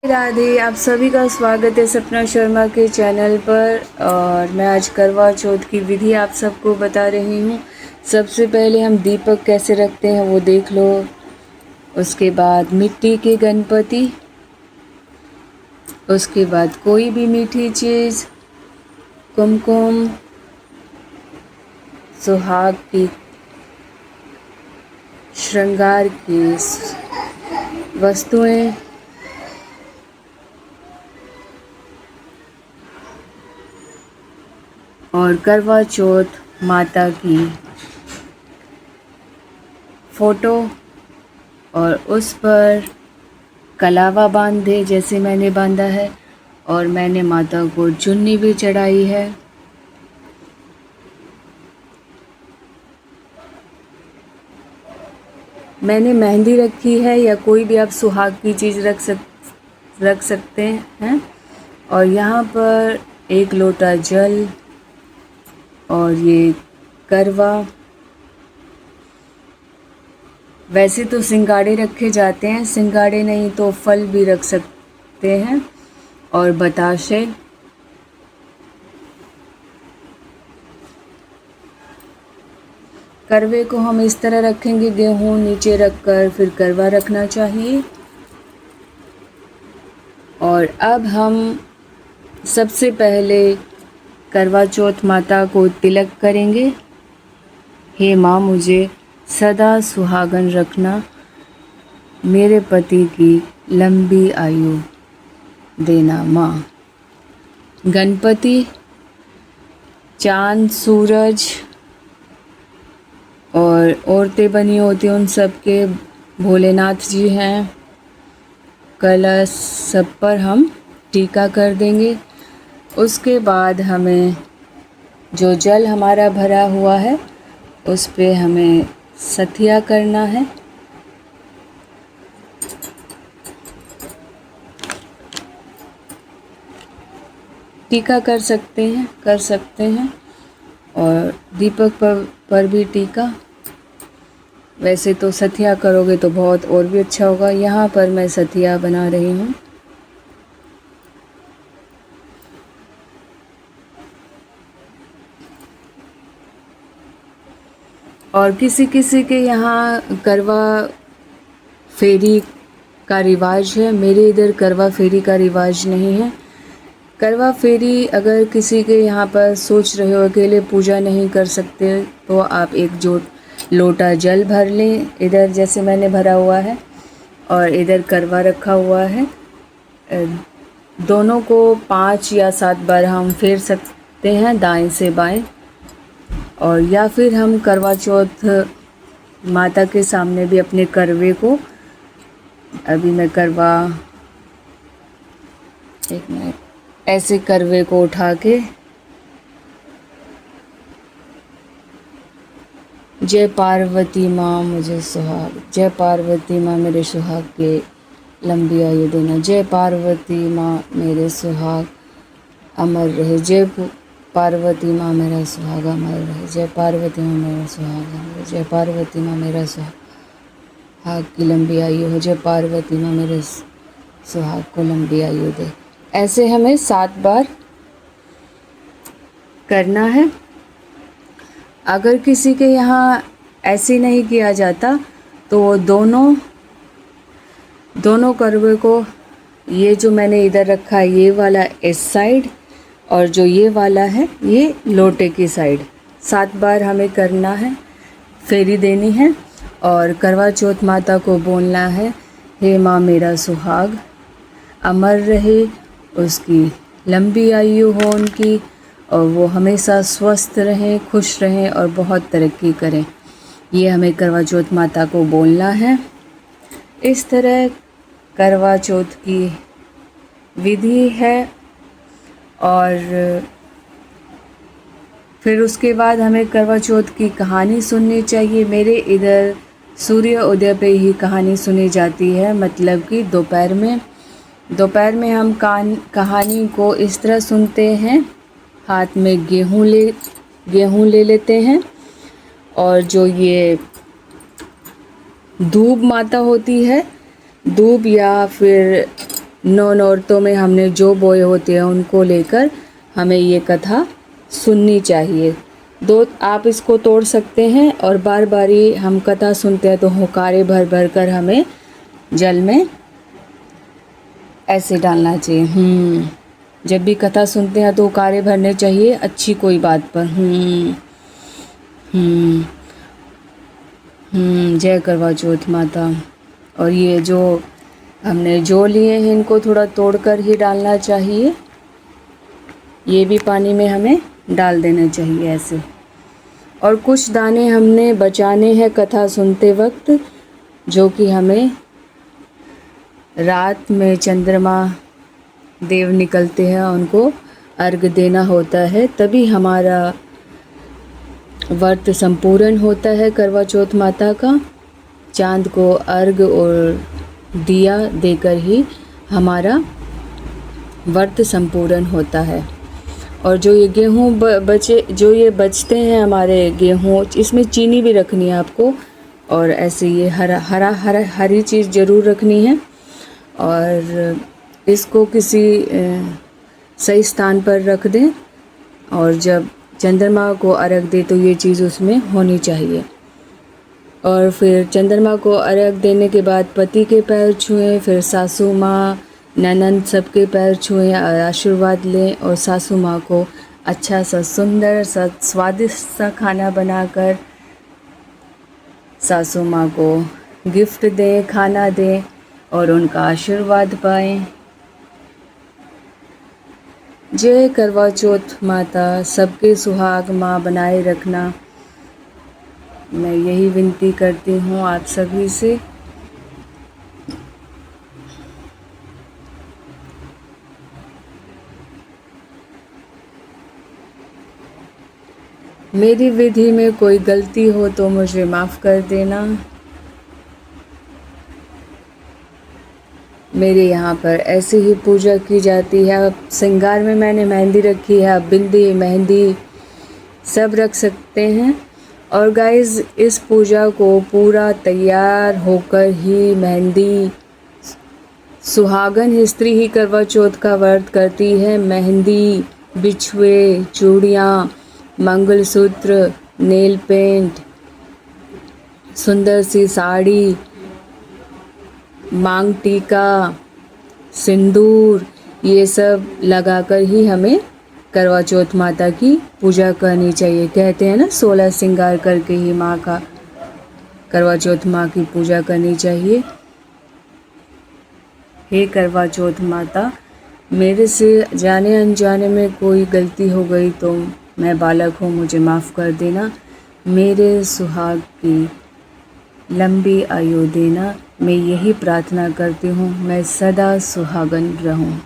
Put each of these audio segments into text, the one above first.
राधे, आप सभी का स्वागत है सपना शर्मा के चैनल पर। और मैं आज करवा चौथ की विधि आप सबको बता रही हूँ। सबसे पहले हम दीपक कैसे रखते हैं वो देख लो। उसके बाद मिट्टी के गणपति, उसके बाद कोई भी मीठी चीज़, कुमकुम, सुहाग की, श्रृंगार की वस्तुएं, और करवा चौथ माता की फ़ोटो, और उस पर कलावा बांधे जैसे मैंने बांधा है। और मैंने माता को चुन्नी भी चढ़ाई है। मैंने मेहंदी रखी है, या कोई भी आप सुहाग की चीज़ रख सकते हैं। और यहाँ पर 1 लोटा जल, और ये करवा। वैसे तो सिंगाड़े रखे जाते हैं, सिंगाड़े नहीं तो फल भी रख सकते हैं, और बताशे। करवे को हम इस तरह रखेंगे, गेहूँ नीचे रखकर फिर करवा रखना चाहिए। और अब हम सबसे पहले करवा चौथ माता को तिलक करेंगे। हे माँ, मुझे सदा सुहागन रखना, मेरे पति की लंबी आयु देना माँ। गणपति, चांद, सूरज और औरतें बनी होती हैं, उन सब के भोलेनाथ जी हैं। कलश सब पर हम टीका कर देंगे। उसके बाद हमें जो जल हमारा भरा हुआ है उस पे हमें सथिया करना है। टीका कर सकते हैं, और दीपक पर भी टीका। वैसे तो सथिया करोगे तो बहुत और भी अच्छा होगा। यहाँ पर मैं सथिया बना रही हूँ। और किसी किसी के यहाँ करवा फेरी का रिवाज है, मेरे इधर करवा फेरी का रिवाज नहीं है। करवा फेरी अगर किसी के यहाँ पर सोच रहे हो अकेले पूजा नहीं कर सकते, तो आप एक लोटा जल भर लें, इधर जैसे मैंने भरा हुआ है, और इधर करवा रखा हुआ है। दोनों को 5 या 7 बार हम फेर सकते हैं, दाएं से बाएं। और या फिर हम करवा चौथ माता के सामने भी अपने करवे को, अभी मैं करवा, एक मिनट, ऐसे करवे को उठा के जय पार्वती माँ मुझे सुहाग, जय पार्वती माँ मेरे सुहाग के लंबी आयु देना, जय पार्वती माँ मेरे सुहाग अमर रहे, जय पार्वती माँ मेरा सुहाग अमर रहे, जय पार्वती माँ मेरा सुहाग अमर रहे, जय पार्वती माँ मेरा सुहाग की लंबी आयु हो, जय पार्वती माँ मेरे सुहाग को लंबी आयु दे। ऐसे हमें 7 बार करना है। अगर किसी के यहाँ ऐसे नहीं किया जाता तो दोनों करवे को, ये जो मैंने इधर रखा है ये वाला इस साइड, और जो ये वाला है ये लोटे की साइड, 7 बार हमें करना है, फेरी देनी है। और करवा चौथ माता को बोलना है, हे माँ मेरा सुहाग अमर रहे, उसकी लंबी आयु हो उनकी, और वो हमेशा स्वस्थ रहें, खुश रहें और बहुत तरक्की करें। ये हमें करवा चौथ माता को बोलना है। इस तरह करवा चौथ की विधि है। और फिर उसके बाद हमें करवा चौथ की कहानी सुननी चाहिए। मेरे इधर सूर्य उदय पे ही कहानी सुनी जाती है, मतलब कि दोपहर में हम कहानी को इस तरह सुनते हैं, हाथ में गेहूँ ले लेते हैं, और जो ये धूप माता होती है, धूप या फिर 9 औरतों में हमने जो बोए होते हैं उनको लेकर हमें ये कथा सुननी चाहिए। दो आप इसको तोड़ सकते हैं और बार बारी हम कथा सुनते हैं तो हुंकारे भर भर कर हमें जल में ऐसे डालना चाहिए। जब भी कथा सुनते हैं तो हुंकारे भरने चाहिए अच्छी कोई बात पर। जय करवा चौथ माता। और ये जो हमने जो लिए हैं इनको थोड़ा तोड़कर ही डालना चाहिए। ये भी पानी में हमें डाल देना चाहिए ऐसे। और कुछ दाने हमने बचाने हैं कथा सुनते वक्त, जो कि हमें रात में चंद्रमा देव निकलते हैं उनको अर्घ देना होता है, तभी हमारा व्रत संपूर्ण होता है करवा चौथ माता का। चांद को अर्घ और दिया देकर ही हमारा व्रत संपूर्ण होता है। और जो ये गेहूँ ये बचते हैं हमारे गेहूँ, इसमें चीनी भी रखनी है आपको। और ऐसे ये हरी चीज़ ज़रूर रखनी है। और इसको किसी सही स्थान पर रख दें और जब चंद्रमा को अर्घ दे तो ये चीज़ उसमें होनी चाहिए। और फिर चंद्रमा को अर्घ देने के बाद पति के पैर छुएं, फिर सासू माँ ननंद सबके पैर छुएं और आशीर्वाद लें। और सासू माँ को अच्छा सा सुंदर सा स्वादिष्ट सा खाना बनाकर सासू माँ को गिफ्ट दें, खाना दें और उनका आशीर्वाद पाएं। जय करवा चौथ माता, सबके सुहाग माँ बनाए रखना, मैं यही विनती करती हूँ आप सभी से। मेरी विधि में कोई गलती हो तो मुझे माफ़ कर देना। मेरे यहाँ पर ऐसे ही पूजा की जाती है। अब श्रृंगार में मैंने मेहंदी रखी है, अब बिंदी मेहंदी सब रख सकते हैं। और गाइज़ इस पूजा को पूरा तैयार होकर ही मेहंदी, सुहागन स्त्री ही करवा चौथ का व्रत करती है। मेहंदी, बिछुए, चूड़ियाँ, मंगलसूत्र, नेल पेंट, सुंदर सी साड़ी, मांग टीका, सिंदूर, ये सब लगाकर ही हमें करवा चौथ माता की पूजा करनी चाहिए। कहते हैं ना 16 श्रृंगार करके ही माँ का करवा चौथ माँ की पूजा करनी चाहिए। हे करवा चौथ माता, मेरे से जाने अनजाने में कोई गलती हो गई तो मैं बालक हूँ, मुझे माफ़ कर देना। मेरे सुहाग की लंबी आयु देना, मैं यही प्रार्थना करती हूँ, मैं सदा सुहागन रहूँ।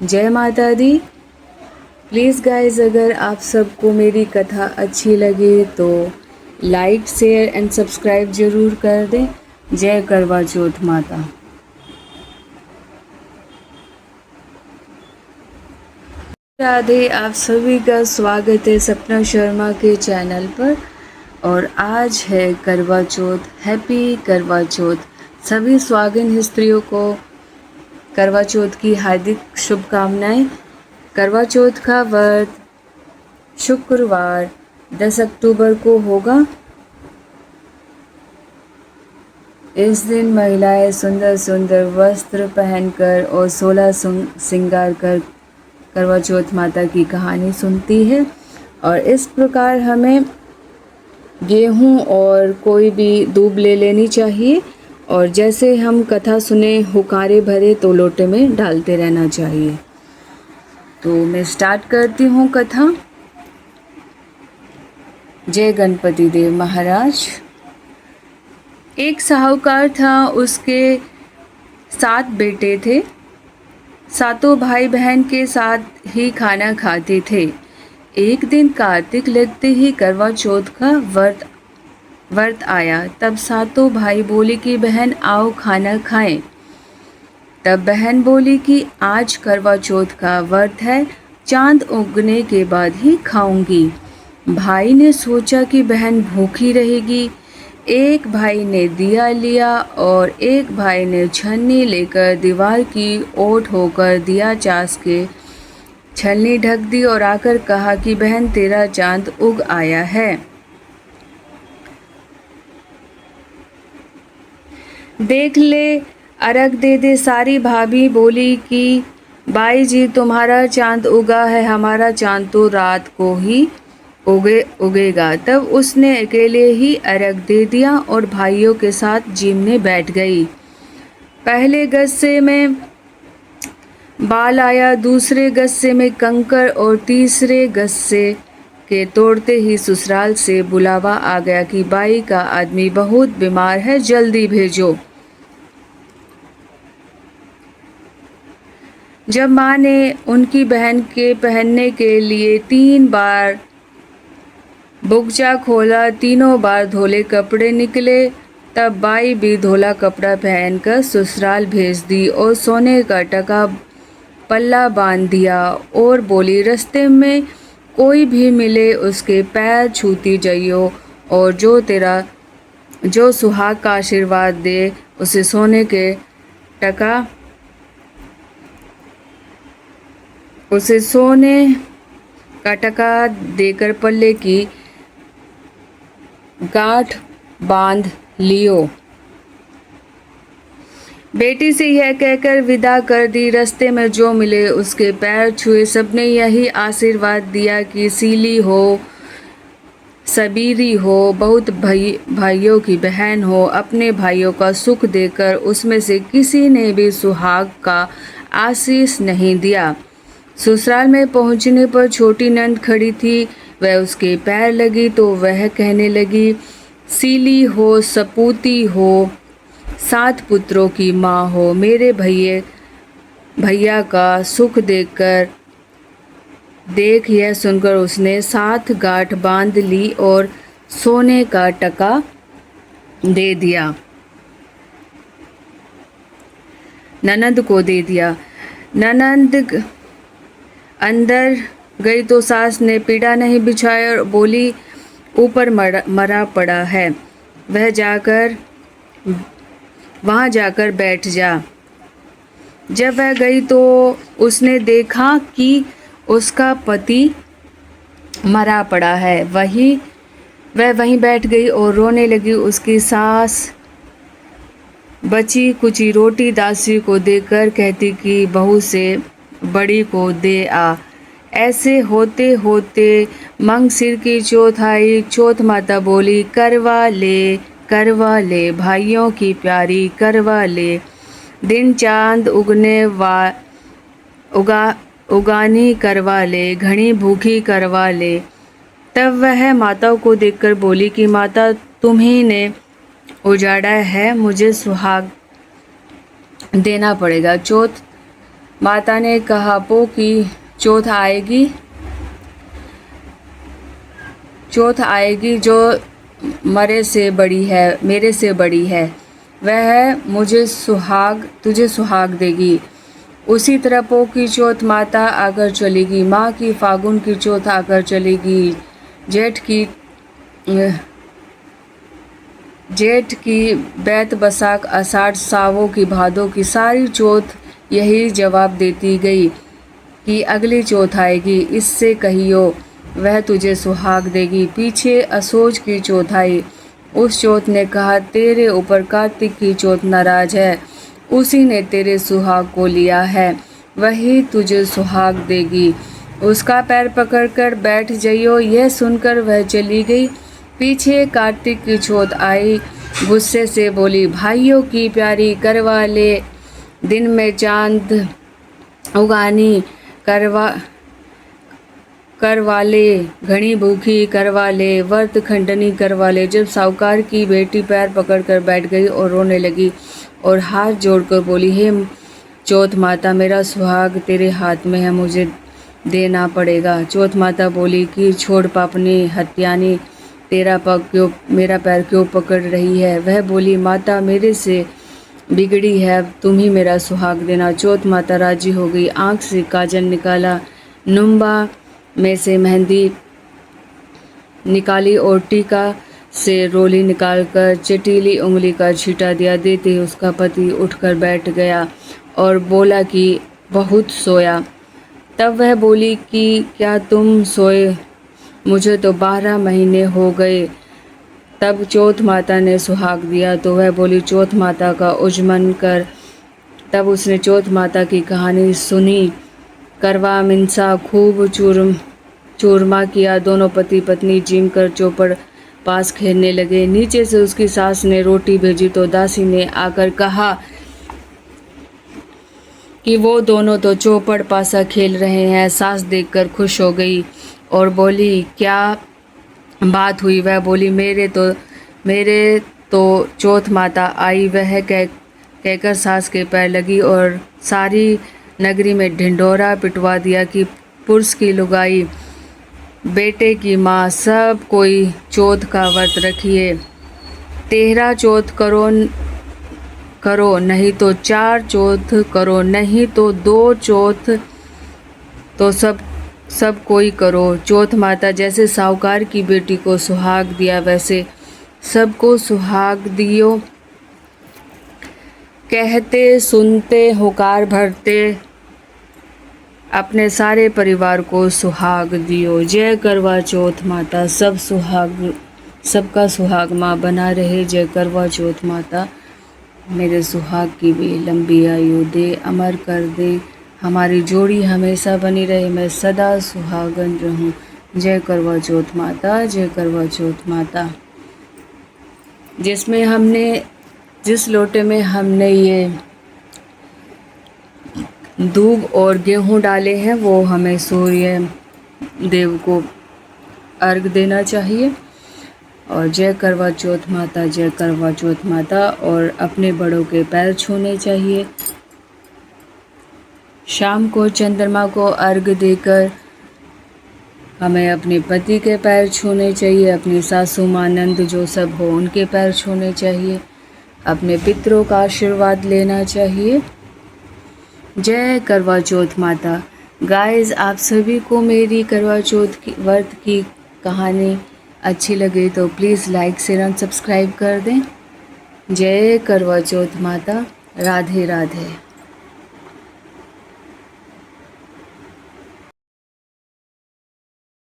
जय माता दी। प्लीज़ गाइज, अगर आप सबको मेरी कथा अच्छी लगे तो लाइक, शेयर एंड सब्सक्राइब ज़रूर कर दें। जय करवा चौथ माता। राधे, आप सभी का स्वागत है सपना शर्मा के चैनल पर। और आज है करवा चौथ। हैप्पी करवा चौथ। सभी स्वागन स्त्रियों को करवा चौथ की हार्दिक शुभकामनाएं। करवा चौथ का व्रत शुक्रवार 10 अक्टूबर को होगा। इस दिन महिलाएं सुंदर सुंदर वस्त्र पहनकर और 16 श्रृंगार कर करवा चौथ माता की कहानी सुनती है। और इस प्रकार हमें गेहूं और कोई भी दूब ले लेनी चाहिए और जैसे हम कथा सुने हुकारे भरे तो लोटे में डालते रहना चाहिए। तो मैं स्टार्ट करती हूँ कथा। जय गणपति देव महाराज। एक साहूकार था, उसके 7 बेटे थे। सातों भाई बहन के साथ ही खाना खाते थे। एक दिन कार्तिक लगते ही करवा चौथ का व्रत आया। तब सातों भाई बोले कि बहन आओ खाना खाएं। तब बहन बोली कि आज करवा चौथ का व्रत है, चांद उगने के बाद ही खाऊंगी। भाई ने सोचा कि बहन भूखी रहेगी, एक भाई ने दिया लिया और एक भाई ने छन्नी लेकर दीवार की ओट होकर दिया चास के छलनी ढक दी और आकर कहा कि बहन तेरा चांद उग आया है। देख ले, अर्घ दे दे। सारी भाभी बोली कि बाई जी तुम्हारा चांद उगा है, हमारा चांद तो रात को ही उगेगा। तब उसने अकेले ही अर्घ दे दिया और भाइयों के साथ जिमने बैठ गई। पहले गस्से में बाल आया, दूसरे गस्से में कंकर और तीसरे गस्से के तोड़ते ही ससुराल से बुलावा आ गया कि बाई का आदमी बहुत बीमार है, जल्दी भेजो। जब माँ ने उनकी बहन के पहनने के लिए 3 बार बुगचा खोला, तीनों बार धोले कपड़े निकले, तब बाई भी धोला कपड़ा पहनकर ससुराल भेज दी और सोने का टका पल्ला बांध दिया और बोली रास्ते में कोई भी मिले उसके पैर छूती जाइयो और जो सुहाग का आशीर्वाद दे उसे सोने का टका देकर पल्ले की गांठ बांध लियो। बेटी से यह कहकर विदा कर दी। रास्ते में जो मिले उसके पैर छुए। सबने यही आशीर्वाद दिया कि सीली हो, सबीरी हो, बहुत भाइयों की बहन हो। अपने भाइयों का सुख देकर उसमें से किसी ने भी सुहाग का आशीष नहीं दिया। ससुराल में पहुंचने पर छोटी नंद खड़ी थी। वह उसके पैर लगी तो वह कहने लगी, सीली हो, सपूती हो, 7 पुत्रों की माँ हो, मेरे भैया का सुख देख यह सुनकर उसने 7 गांठ बांध ली और सोने का टका दे दिया, ननद को दे दिया। ननद अंदर गई तो सास ने पीड़ा नहीं बिछाया और बोली ऊपर मरा पड़ा है, वहाँ जाकर बैठ जा। जब वह गई तो उसने देखा कि उसका पति मरा पड़ा है। वह वहीं बैठ गई और रोने लगी। उसकी सास बची कुची रोटी दासी को देकर कहती कि बहू से बड़ी को दे आ। ऐसे होते होते मंगसिर की चौथ आई। चौथ माता बोली करवा ले भाइयों की प्यारी, करवा ले। दिन चांद उगानी करवा ले, घनी भूखी करवा ले। तब वह माता को देखकर बोली कि माता तुम्ही ने उजाड़ा है, मुझे सुहाग देना पड़ेगा। चौथ माता ने कहा पो कि चौथ आएगी जो मेरे से बड़ी है, वह तुझे सुहाग देगी। उसी तरह पो की चौथ माता आकर चलेगी, माँ की फागुन की चौथ आकर चलेगी, जेठ की बैत बसाख आषाढ़ सावों की भादों की सारी चौथ यही जवाब देती गई कि अगली चौथ आएगी, इससे कहियो वह तुझे सुहाग देगी। पीछे असोज की चौथ आई। उस चौथ ने कहा तेरे ऊपर कार्तिक की चौथ नाराज है, उसी ने तेरे सुहाग को लिया है, वही तुझे सुहाग देगी। उसका पैर पकड़कर बैठ जाइयो। यह सुनकर वह चली गई। पीछे कार्तिक की चौथ आई। गुस्से से बोली भाइयों की प्यारी करवा ले, दिन में चांद उगानी करवा ले, घनी भूखी करवा ले, व्रत खंडनी करवा ले। जब साहूकार की बेटी पैर पकड़कर बैठ गई और रोने लगी और हाथ जोड़कर बोली हे चौथ माता, मेरा सुहाग तेरे हाथ में है, मुझे देना पड़ेगा। चौथ माता बोली कि छोड़ पापनी हत्यानी, मेरा पैर क्यों पकड़ रही है। वह बोली माता मेरे से बिगड़ी है, तुम ही मेरा सुहाग देना। चौथ माता राजी हो गई। आँख से काजल निकाला, नुम्बा में से मेहंदी निकाली और टीका से रोली निकालकर चटीली उंगली का छींटा दिया। देते ही उसका पति उठकर बैठ गया और बोला कि बहुत सोया। तब वह बोली कि क्या तुम सोए? मुझे तो 12 महीने हो गए। तब चौथ माता ने सुहाग दिया तो वह बोली चौथ माता का उजमन कर। तब उसने चौथ माता की कहानी सुनी। करवा मिंसा खूब चूरमा किया। दोनों पति पत्नी जिम कर चौपड़ पास खेलने लगे। नीचे से उसकी सास ने रोटी भेजी तो दासी ने आकर कहा कि वो दोनों तो चौपड़ पासा खेल रहे हैं। सास देखकर खुश हो गई और बोली क्या बात हुई? वह बोली मेरे तो चौथ माता आई। वह कहकर सास के पैर लगी और सारी नगरी में ढिंढोरा पिटवा दिया कि पुरुष की लुगाई, बेटे की माँ, सब कोई चौथ का व्रत रखिए। 13 चौथ करो नहीं तो 4 चौथ करो, नहीं तो 2 चौथ तो सब कोई करो। चौथ माता जैसे साहूकार की बेटी को सुहाग दिया वैसे सबको सुहाग दियो। कहते सुनते होकार भरते अपने सारे परिवार को सुहाग दियो। जय करवा चौथ माता, सबका सुहाग माँ बना रहे। जय करवा चौथ माता, मेरे सुहाग की भी लंबी आयु दे, अमर कर दे। हमारी जोड़ी हमेशा बनी रहे, मैं सदा सुहागन रहूं। जय करवा चौथ माता, जय करवा चौथ माता। जिस लोटे में हमने ये दूब और गेहूं डाले हैं वो हमें सूर्य देव को अर्घ देना चाहिए। और जय करवा चौथ माता, जय करवा चौथ माता। और अपने बड़ों के पैर छूने चाहिए। शाम को चंद्रमा को अर्घ देकर हमें अपने पति के पैर छूने चाहिए। अपनी सासू माँ, नंद जो सब हो उनके पैर छूने चाहिए। अपने पितरों का आशीर्वाद लेना चाहिए। जय करवा चौथ माता। गाइस, आप सभी को मेरी करवा चौथ की व्रत की कहानी अच्छी लगे तो please like share and subscribe कर दें। जय करवा चौथ माता। राधे राधे।